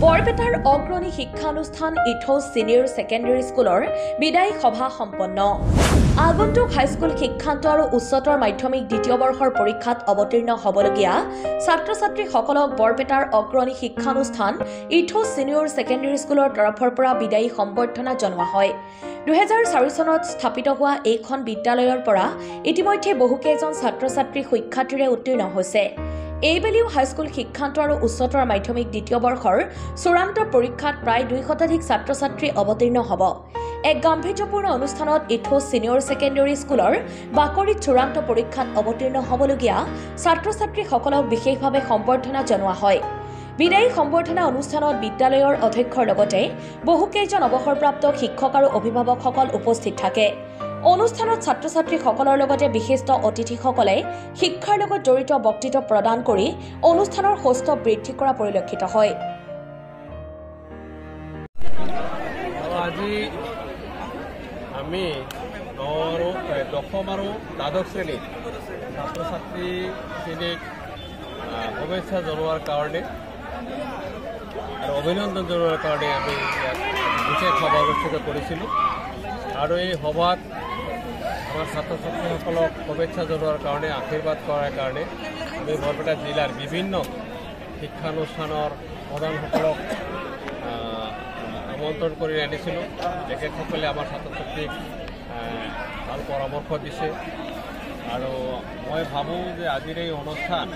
বৰপেটাৰ অগ্ৰণী শিক্ষানুষ্ঠান ইথোছ সিনিয়ৰ সেকেন্ডাৰী স্কুলৰ বিদায়ী সভা সম্পন্ন। আগন্তুক হাইস্কুল শিক্ষান্ত আৰু উচ্চতৰ মাধ্যমিক দ্বিতীয় বৰ্ষৰ পৰীক্ষাত অৱতীৰ্ণ হ'বলগীয়া ছাত্ৰ-ছাত্ৰীসকলক বৰপেটাৰ অগ্ৰণী শিক্ষানুষ্ঠান ইথোছ সিনিয়ৰ সেকেন্ডাৰী স্কুলৰ তৰফৰ পৰা বিদায়ী সম্বৰ্ধনা জনোৱা হয়। 2004 চনত স্থাপিত হোৱা এইখন বিদ্যালয়ৰ পৰা ইতিমধ্যে বহুকেইজন ছাত্ৰ-ছাত্ৰী সুখ্যাতিৰে উত্তীৰ্ণ হৈছে। এইবেলিও হাইস্কুল শিক্ষান্ত আৰু উচ্চতৰ মাধ্যমিক দ্বিতীয় বৰ্ষৰ চূড়ান্ত পৰীক্ষাত প্ৰায় 200 শতাধিক ছাত্ৰ-ছাত্ৰী অৱতীৰ্ণ হ'ব। এক গাম্ভীৰ্যপূৰ্ণ অনুষ্ঠানত ইথোছ সিনিয়ৰ সেকেন্ডাৰী স্কুলৰ বাকৰিত চূড়ান্ত পৰীক্ষাত অৱতীৰ্ণ হ'বলগীয়া ছাত্ৰ-ছাত্ৰীসকলক বিশেষভাৱে সম্বৰ্ধনা জনোৱা হয়। বিদায়ী সম্বৰ্ধনা অনুষ্ঠানত বিদ্যালয়ৰ অধ্যক্ষৰ লগতে বহুকেইজন অৱসৰপ্ৰাপ্ত শিক্ষক আৰু অভিভাৱকসকল উপস্থিত থাকে। অনুষ্ঠানত ছাত্ৰ-ছাত্ৰীসকলৰ লগতে বিশিষ্ট অতিথিসকলে শিক্ষাৰ লগত জড়িত বক্তৃতা প্ৰদান কৰি অনুষ্ঠানৰ সৌষ্ঠৱ বৃদ্ধি কৰা পৰিলক্ষিত হয়। আজি আমি দশম আৰু দ্বাদশ শ্ৰেণীৰ ছাত্ৰ-ছাত্ৰীখিনিক শুভেচ্ছা জনোৱাৰ কাৰণে আৰু অভিনন্দন জনোৱাৰ কাৰণে আমি বিশেষ সভা অনুষ্ঠিত কৰিছিলোঁ আৰু এই সভাত আমাৰ ছাত্ৰ-ছাত্ৰীসকলক শুভেচ্ছা জনোৱাৰ কাৰণে আশীৰ্বাদ কৰাৰ কাৰণে আমি বৰপেটা জিলাৰ বিভিন্ন শিক্ষানুষ্ঠানৰ প্ৰধানসকলক আমন্ত্ৰণ কৰি আনিছিলোঁ। তেখেতসকলে আমাৰ ছাত্ৰ-ছাত্ৰীক ভাল পৰামৰ্শ দিছে আৰু মই ভাবোঁ যে আজিৰ এই অনুষ্ঠান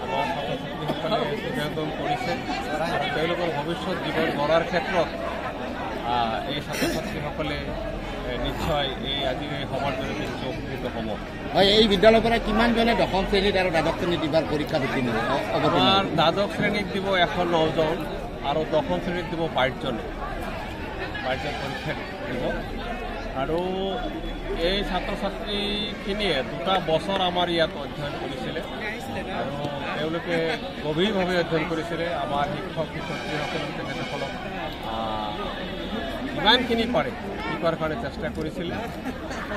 আমাৰ ছাত্ৰ-ছাত্ৰীসকলে হৃদয়ংগম কৰিছে আৰু তেওঁলোকৰ ভৱিষ্যত জীৱন গঢ়াৰ ক্ষেত্ৰত এই ছাত্ৰ-ছাত্ৰীসকলে নিশ্চয় এই আজিৰ এই সভাৰ জৰিয়তে উপকৃত হ'ব। হয়, এই বিদ্যালয়ৰ পৰা কিমানজনে দশম শ্ৰেণীত আৰু দ্বাদশ শ্ৰেণীত এইবাৰ পৰীক্ষা উত্তীৰ্ণ হ'ব? আমাৰ দ্বাদশ শ্ৰেণীত দিব 109 জন আৰু দশম শ্ৰেণীত দিব 22 জন পৰীক্ষা দিব। আৰু এই ছাত্ৰ-ছাত্ৰীখিনিয়ে 2 বছৰ আমাৰ ইয়াত অধ্যয়ন কৰিছিলে আৰু তেওঁলোকে গভীৰভাৱে অধ্যয়ন কৰিছিলে। আমাৰ শিক্ষক শিক্ষয়িত্ৰীসকলক তেখেতসকলক যিমানখিনি পাৰে শিকাৰ কাৰণে চেষ্টা কৰিছিলে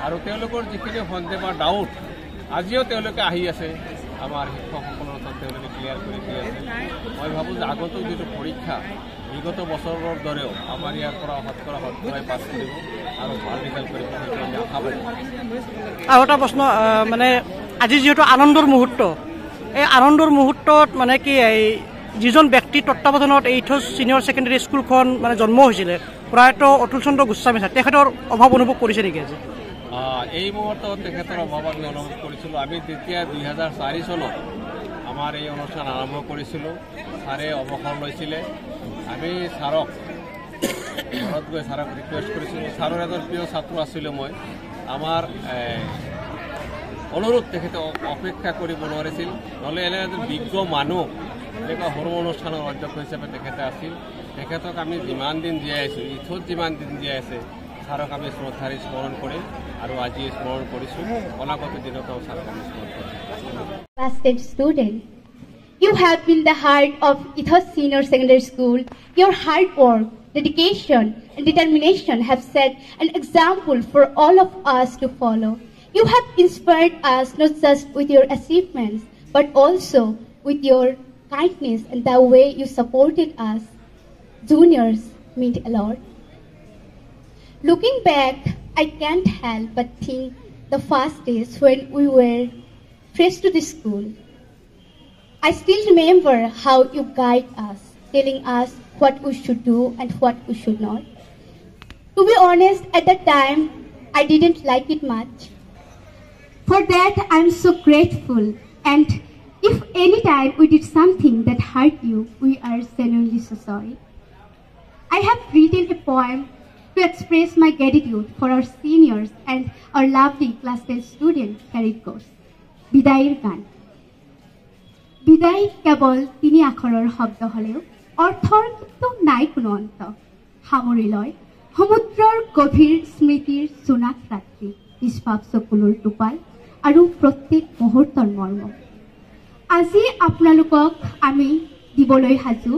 আৰু তেওঁলোকৰ যিখিনি সন্দেহ বা ডাউট আজিও তেওঁলোকে আহি আছে আমাৰ শিক্ষকসকলৰ ওচৰত তেওঁলোকে ক্লিয়াৰ কৰি দি আছে। মই ভাবোঁ যে আগন্তুক যিটো পৰীক্ষা বিগত বছৰৰ দৰেও আমাৰ ইয়াৰ পৰা শতকৰাই পাছ কৰিব আৰু ভাল ৰিজাল্ট কৰিব সেইটো আমি আশাবাদী। আৰু এটা প্ৰশ্ন, মানে আজি যিহেতু আনন্দৰ মুহূৰ্ত, এই আনন্দৰ মুহূৰ্তত মানে কি এই যিজন ব্যক্তিৰ তত্বাৱধানত এই ইথোছ ছিনিয়ৰ ছেকেণ্ডেৰী স্কুলখন মানে জন্ম হৈছিলে প্ৰয়াত অতুল চন্দ্ৰ গোস্বামী ছাৰ, তেখেতৰ অভাৱ অনুভৱ কৰিছে নেকি আজি? এই মুহূৰ্তত তেখেতৰ অভাৱ আমি অনুভৱ কৰিছিলোঁ। আমি তেতিয়া 2004 চনত আমাৰ এই অনুষ্ঠান আৰম্ভ কৰিছিলোঁ। ছাৰে অৱসৰ লৈছিলে। আমি ছাৰক ঘৰত গৈ ছাৰক ৰিকুৱেষ্ট কৰিছিলোঁ। ছাৰৰ এজন প্ৰিয় ছাত্ৰ আছিলোঁ মই। আমাৰ অনুৰোধ তেখেতে অপেক্ষা কৰিব নোৱাৰিছিল, নহ'লে এনে এজন বিজ্ঞ মানুহ এনেকুৱা সৰু অনুষ্ঠানৰ অধ্যক্ষ হিচাপে তেখেতে আছিল। তেখেতক আমি যিমান দিন জীয়াই আছোঁ, ইথোছ যিমান দিন জীয়াই আছে, ছাৰক আমি শ্ৰদ্ধাৰে স্মৰণ কৰিম আৰু আজি স্মৰণ কৰিছোঁ। অনাগত দিনতো ছাৰক আমি স্মৰণ কৰিম। Class 10 student, you have been the heart of Ithos Senior Secondary School. Your hard work, dedication, and determination have set an example for all of us to follow. You have inspired us not just with your achievements, but also with your kindness and the way you supported us. Juniors mean a lot. Looking back, I can't help but think the first days when we were fresh to the school. I still remember how you guide us, telling us what we should do and what we should not. To be honest, at that time, I didn't like it much. For that, I'm so grateful. And if any time we did something that hurt you, we are genuinely so sorry. I have written a poem to express my gratitude for our seniors and our lovely class 10 student, here it goes. বিদায়ৰ গান। বিদায় কেৱল 3 আখৰৰ শব্দ হ'লেও অৰ্থৰ কিন্তু নাই কোনো অন্ত। সামৰি লয় সমুদ্ৰৰ গভীৰ স্মৃতিৰ জোনাক ৰাত্ৰি, নিষ্পাপ চকুলোৰ টোপাল আৰু প্ৰত্যেক মুহূৰ্তৰ মৰ্ম। আজি আপোনালোকক আমি দিবলৈ সাজু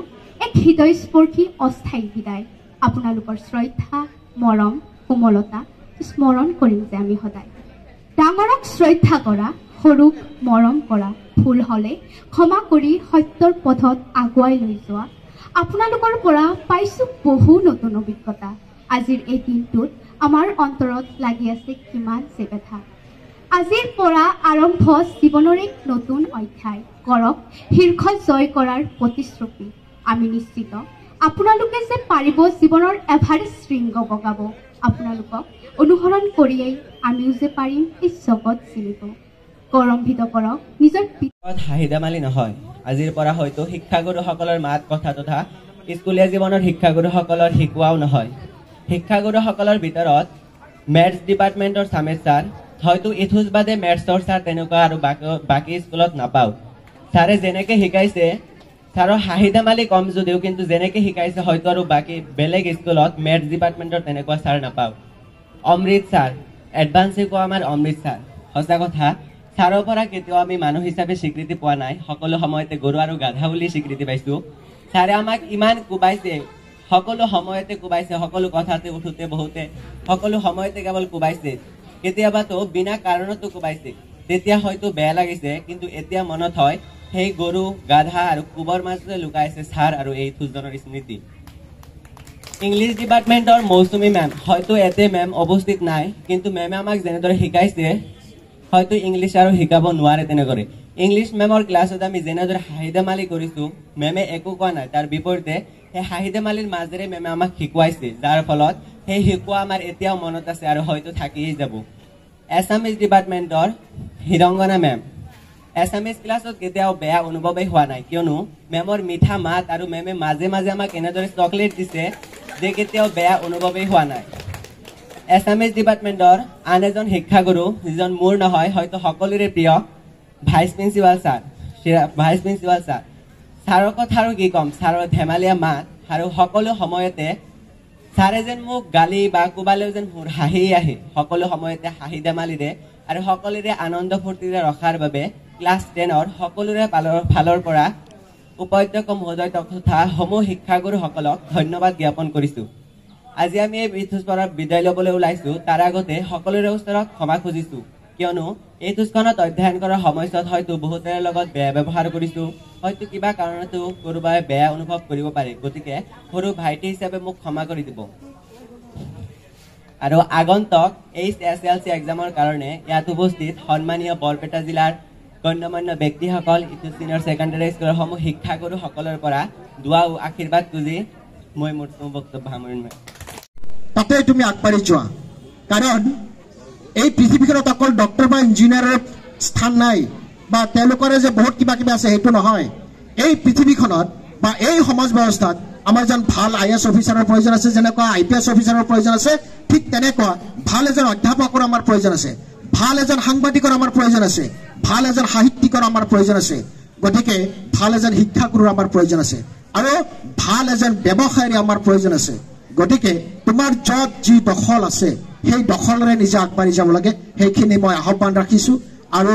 এক হৃদয়স্পৰ্শী অস্থায়ী বিদায়। আপোনালোকৰ শ্ৰদ্ধা, মৰম, কোমলতা স্মৰণ কৰিম যে আমি সদায়। ডাঙৰক শ্ৰদ্ধা কৰা, সৰুক মৰম কৰা, ভুল হ'লে ক্ষমা কৰি সত্যৰ পথত আগুৱাই লৈ যোৱা আপোনালোকৰ পৰা পাইছোঁ বহু নতুন অভিজ্ঞতা। আজিৰ এই দিনটোত আমাৰ অন্তৰত লাগি আছে কিমান যে বেথা। আজিৰ পৰা আৰম্ভ জীৱনৰ এক নতুন অধ্যায় কৰক শীৰ্ষ জয় কৰাৰ প্ৰতিশ্ৰুতি। আমি নিশ্চিত আপোনালোকে যে পাৰিব জীৱনৰ এভাৰেষ্ট শৃংগ বগাব। আপোনালোকক অনুসৰণ কৰিয়েই আমিও যে পাৰিম এই জগত চিনিব। গৌৰৱান্বিত কৰক নিজৰ হাঁহি ধেমালি নহয়। আজিৰ পৰা হয়তো শিক্ষাগুৰুসকলৰ মাত কথা তথা স্কুলীয়া জীৱনৰ শিক্ষাগুৰুসকলৰ শিকোৱাও নহয়। শিক্ষাগুৰুসকলৰ ভিতৰত মেথছ ডিপাৰ্টমেণ্টৰ সামেশ ছাৰ, হয়তো ইথোজ বাদে মেথছৰ ছাৰ তেনেকুৱা আৰু বাকী স্কুলত নাপাওঁ। ছাৰে যেনেকৈ শিকাইছে, ছাৰৰ হাঁহি ধেমালি কম যদিও কিন্তু যেনেকৈ শিকাইছে হয়তো আৰু বাকী বেলেগ স্কুলত মেথছ ডিপাৰ্টমেণ্টৰ তেনেকুৱা ছাৰ নাপাওঁ। অমৃত ছাৰ, এডভান্স শিকোৱা আমাৰ অমৃত ছাৰ। সঁচা কথা, ছাৰৰ পৰা কেতিয়াও আমি মানুহ হিচাপে স্বীকৃতি পোৱা নাই। সকলো সময়তে গৰু আৰু গাধা বুলি স্বীকৃতি পাইছোঁ। ছাৰে আমাক ইমান কোবাইছে, সকলো সময়তে কোবাইছে, সকলো কথাতে উঠোতে বহুতে সকলো সময়তে কেৱল কোবাইছে। কেতিয়াবাতো বিনা কাৰণতো কোবাইছে। তেতিয়া হয়তো বেয়া লাগিছে, কিন্তু এতিয়া মনত হয় সেই গৰু গাধা আৰু কোবৰ মাজতে লুকাইছে ছাৰ আৰু এই থুজনৰ স্মৃতি। ইংলিছ ডিপাৰ্টমেণ্টৰ মৌচুমী মেম, হয়তো এতে মেম উপস্থিত নাই, কিন্তু মেমে আমাক যেনেদৰে শিকাইছে হয়তো ইংলিছ আৰু শিকাব নোৱাৰে তেনেদৰে। ইংলিছ মেমৰ ক্লাছত আমি যেনেদৰে হাঁহি ধেমালি কৰিছোঁ, মেমে একো কোৱা নাই। তাৰ বিপৰীতে সেই হাঁহি ধেমালিৰ মাজেৰে মেমে আমাক শিকোৱাইছে, যাৰ ফলত সেই শিকোৱা আমাৰ এতিয়াও মনত আছে আৰু হয়তো থাকিয়েই যাব। এছামিজ ডিপাৰ্টমেণ্টৰ হিৰংগনা মেম, এছামিজ ক্লাছত কেতিয়াও বেয়া অনুভৱেই হোৱা নাই, কিয়নো মেমৰ মিঠা মাত আৰু মেমে মাজে মাজে আমাক এনেদৰে চকলেট দিছে যে কেতিয়াও বেয়া অনুভৱেই হোৱা নাই। এছামিজ ডিপাৰ্টমেণ্টৰ আন এজন শিক্ষাগুৰু, যিজন মোৰ নহয় হয়তো সকলোৰে প্ৰিয়, ভাইচ প্ৰিন্সিপাল ছাৰ। ছাৰৰ কথা আৰু কি ক'ম, ছাৰৰ ধেমালীয়া মাত আৰু সকলো সময়তে ছাৰে যেন মোক গালি বা কোবালেও যেন মোৰ হাঁহি আহে। সকলো সময়তে হাঁহি ধেমালিৰে আৰু সকলোৰে আনন্দ ফূৰ্তিৰে ৰখাৰ বাবে ক্লাছ 10ৰ সকলোৰে ফালৰ পৰা উপাধ্যক্ষ মহোদয় তথা সমূহ শিক্ষাগুৰুসকলক ধন্যবাদ জ্ঞাপন কৰিছোঁ। আজি আমি এই ইথোজ পৰা বিদায় ল'বলৈ ওলাইছোঁ, তাৰ আগতে সকলোৰে ওচৰত ক্ষমা খুজিছোঁ, কিয়নো এই ইথোজখনত অধ্যয়ন কৰাৰ সময়ছোৱাত হয়তো বহুতৰে লগত বেয়া ব্যৱহাৰ কৰিছোঁ, হয়তো কিবা কাৰণতো কোনোবাই বেয়া অনুভৱ কৰিব পাৰে। গতিকে সৰু ভাইটি হিচাপে মোক ক্ষমা কৰি দিব। আৰু আগন্তক HSLC এক্সামৰ কাৰণে ইয়াত উপস্থিত সন্মানীয় বৰপেটা জিলাৰ গণ্যমান্য ব্যক্তিসকল, ইথোজ ছিনিয়ৰ ছেকেণ্ডাৰী স্কুলৰ সমূহ শিক্ষাগুৰুসকলৰ পৰা দোৱা আৰু আশীৰ্বাদ খুজি মই মোৰ বক্তব্য সামৰিম। তাতে তুমি আগবাঢ়ি যোৱা, কাৰণ এই পৃথিৱীখনত অকল ডক্টৰ বা ইঞ্জিনিয়াৰৰ স্থান নাই বা তেওঁলোকৰে যে বহুত কিবা কিবা আছে সেইটো নহয়। এই পৃথিৱীখনত বা এই সমাজ ব্যৱস্থাত আমাৰ এজন ভাল IAS অফিচাৰৰ প্ৰয়োজন আছে, যেনেকুৱা IPS অফিচাৰৰ প্ৰয়োজন আছে, ঠিক তেনেকুৱা ভাল এজন অধ্যাপকৰ আমাৰ প্ৰয়োজন আছে, ভাল এজন সাংবাদিকৰ আমাৰ প্ৰয়োজন আছে, ভাল এজন সাহিত্যিকৰ আমাৰ প্ৰয়োজন আছে। গতিকে ভাল এজন শিক্ষাগুৰুৰ আমাৰ প্ৰয়োজন আছে আৰু ভাল এজন ব্যৱসায়ীৰ আমাৰ প্ৰয়োজন আছে। গতিকে তোমাৰ য'ত যি দখল আছে সেই দখলেৰে নিজে আগবাঢ়ি যাব লাগে, সেইখিনি মই আহ্বান ৰাখিছোঁ। আৰু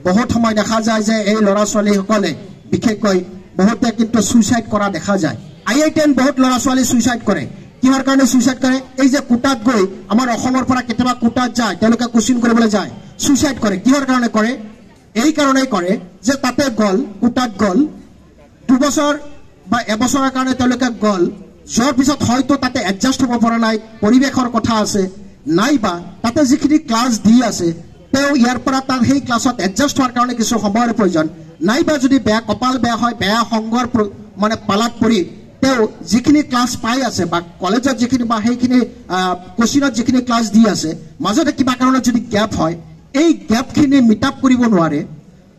বহুত সময় দেখা যায় যে এই ল'ৰা ছোৱালীসকলে বিশেষকৈ বহুতে কিন্তু ছুইচাইড কৰা দেখা যায়। IITN বহুত ল'ৰা ছোৱালী ছুইচাইড কৰে। কিহৰ কাৰণে ছুইচাইড কৰে? এই যে কোটাত গৈ আমাৰ অসমৰ পৰা কেতিয়াবা কোটাত যায়, তেওঁলোকে কোচিং কৰিবলৈ যায়, ছুইচাইড কৰে। কিহৰ কাৰণে কৰে? এই কাৰণেই কৰে যে তাতে গ'ল, কোটাত গ'ল, 2 বছৰ বা এবছৰৰ কাৰণে তেওঁলোকে গ'ল, যোৱাৰ পিছত হয়তো তাতে এডজাষ্ট হ'ব পৰা নাই, পৰিৱেশৰ কথা আছে, নাইবা তাতে যিখিনি ক্লাছ দি আছে তেওঁ ইয়াৰ পৰা তাৰ সেই ক্লাছত এডজাষ্ট হোৱাৰ কাৰণে কিছু সময়ৰ প্ৰয়োজন, নাইবা যদি বেয়া কপাল বেয়া হয়, বেয়া সংগৰ মানে পালাত পৰি তেওঁ যিখিনি ক্লাছ পাই আছে বা কলেজত যিখিনি বা সেইখিনি কোচিঙত যিখিনি ক্লাছ দি আছে, মাজতে কিবা কাৰণত যদি গেপ হয়, এই গেপখিনি মিট আপ কৰিব নোৱাৰে,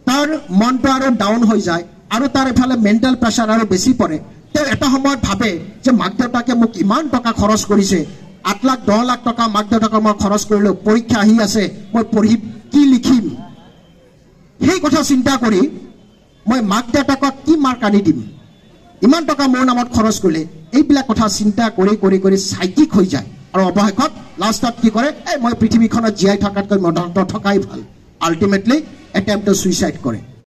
তাৰ মনটো আৰু ডাউন হৈ যায় আৰু তাৰ এফালে মেণ্টেল প্ৰেছাৰ আৰু বেছি পৰে। তেওঁ এটা সময়ত ভাবে যে মাক দেউতাকে মোক ইমান টকা খৰচ কৰিছে, 8 লাখ 10 লাখ টকা মাক দেউতাকক মই খৰচ কৰিলোঁ, পৰীক্ষা আহি আছে, মই পঢ়িম কি লিখিম, সেই কথা চিন্তা কৰি মই মাক দেউতাকক কি মাৰ্ক আনি দিম, ইমান টকা মোৰ নামত খৰচ কৰিলে, এইবিলাক কথা চিন্তা কৰি কৰি কৰি চাইকিক হৈ যায় আৰু অৱশেষত লাষ্টত কি কৰে, মই পৃথিৱীখনত জীয়াই থকাতকৈ মনত থকাই ভাল, আল্টিমেটলি এটেম্প্ট টু ছুইচাইড কৰে।